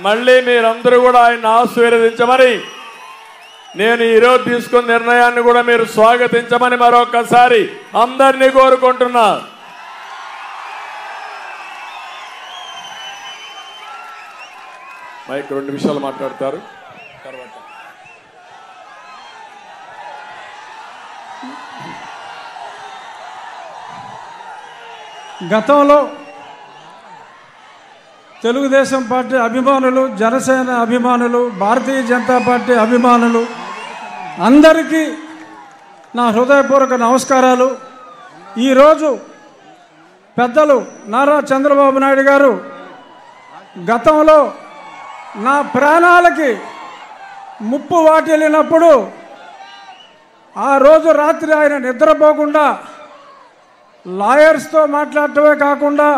మళ్ళీ మీరందరూ కూడా ఆయన ఆశీర్వదించమని, నేను ఈరోజు తీసుకున్న నిర్ణయాన్ని కూడా మీరు స్వాగతించమని మరొకసారి అందరినీ కోరుకుంటున్నా. మైక్ 2 నిమిషాలు మాట్లాడతారు. తర్వాత గతంలో తెలుగుదేశం పార్టీ అభిమానులు, జనసేన అభిమానులు, భారతీయ జనతా పార్టీ అభిమానులు అందరికీ నా హృదయపూర్వక నమస్కారాలు. ఈరోజు పెద్దలు నారా చంద్రబాబు నాయుడు గారు గతంలో నా ప్రాణాలకి ముప్పు వాటిల్లినప్పుడు ఆ రోజు రాత్రి ఆయన నిద్రపోకుండా లాయర్స్తో మాట్లాడటమే కాకుండా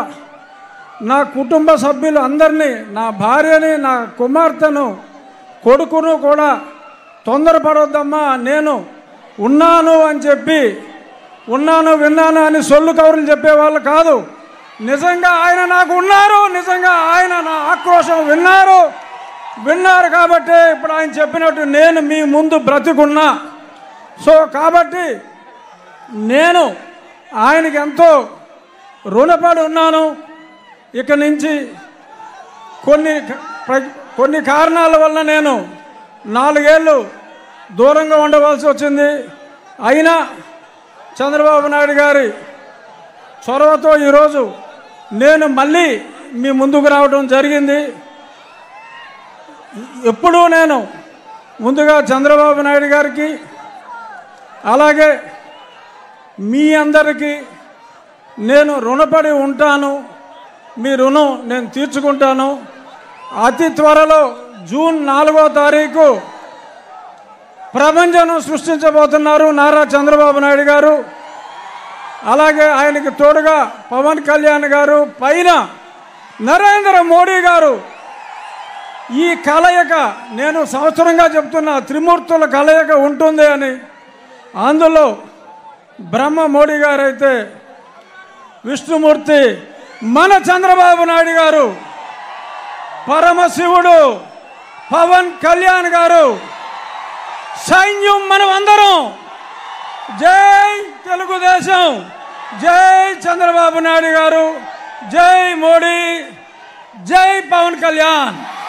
నా కుటుంబ సభ్యులు అందరినీ, నా భార్యని, నా కుమార్తెను, కొడుకును కూడా తొందరపడొద్దమ్మా, నేను ఉన్నాను అని చెప్పి, ఉన్నాను విన్నాను అని సొల్లు కబుర్లు చెప్పేవాళ్ళు కాదు. నిజంగా ఆయన నాకు ఉన్నారు, నిజంగా ఆయన నా ఆక్రోశం విన్నారు కాబట్టి ఇప్పుడు ఆయన చెప్పినట్టు నేను మీ ముందు బ్రతికున్నా. సో కాబట్టి నేను ఆయనకి ఎంతో రుణపడి ఉన్నాను. ఇక నుంచి కొన్ని కారణాల వల్ల నేను 4 ఏళ్ళు దూరంగా ఉండవలసి వచ్చింది. అయినా చంద్రబాబు నాయుడు గారి చొరవతో ఈరోజు నేను మళ్ళీ మీ ముందుకు రావడం జరిగింది. ఎప్పుడూ నేను ముందుగా చంద్రబాబు నాయుడు గారికి, అలాగే మీ అందరికీ నేను రుణపడి ఉంటాను. మీ రుణం నేను తీర్చుకుంటాను. అతి త్వరలో జూన్ 4వ తారీఖు ప్రపంచం సృష్టించబోతున్నారు నారా చంద్రబాబు నాయుడు గారు. అలాగే ఆయనకి తోడుగా పవన్ కళ్యాణ్ గారు, పైన నరేంద్ర మోడీ గారు. ఈ కలయిక నేను సంవత్సరంగా చెప్తున్న త్రిమూర్తుల కలయిక ఉంటుంది అని. అందులో బ్రహ్మ మోడీ గారు అయితే, విష్ణుమూర్తి మన చంద్రబాబు నాయుడు గారు, పరమశివుడు పవన్ కళ్యాణ్ గారు, సైన్యం మనం అందరం. జై తెలుగుదేశం, జై చంద్రబాబు నాయుడు గారు, జై మోడీ, జై పవన్ కళ్యాణ్.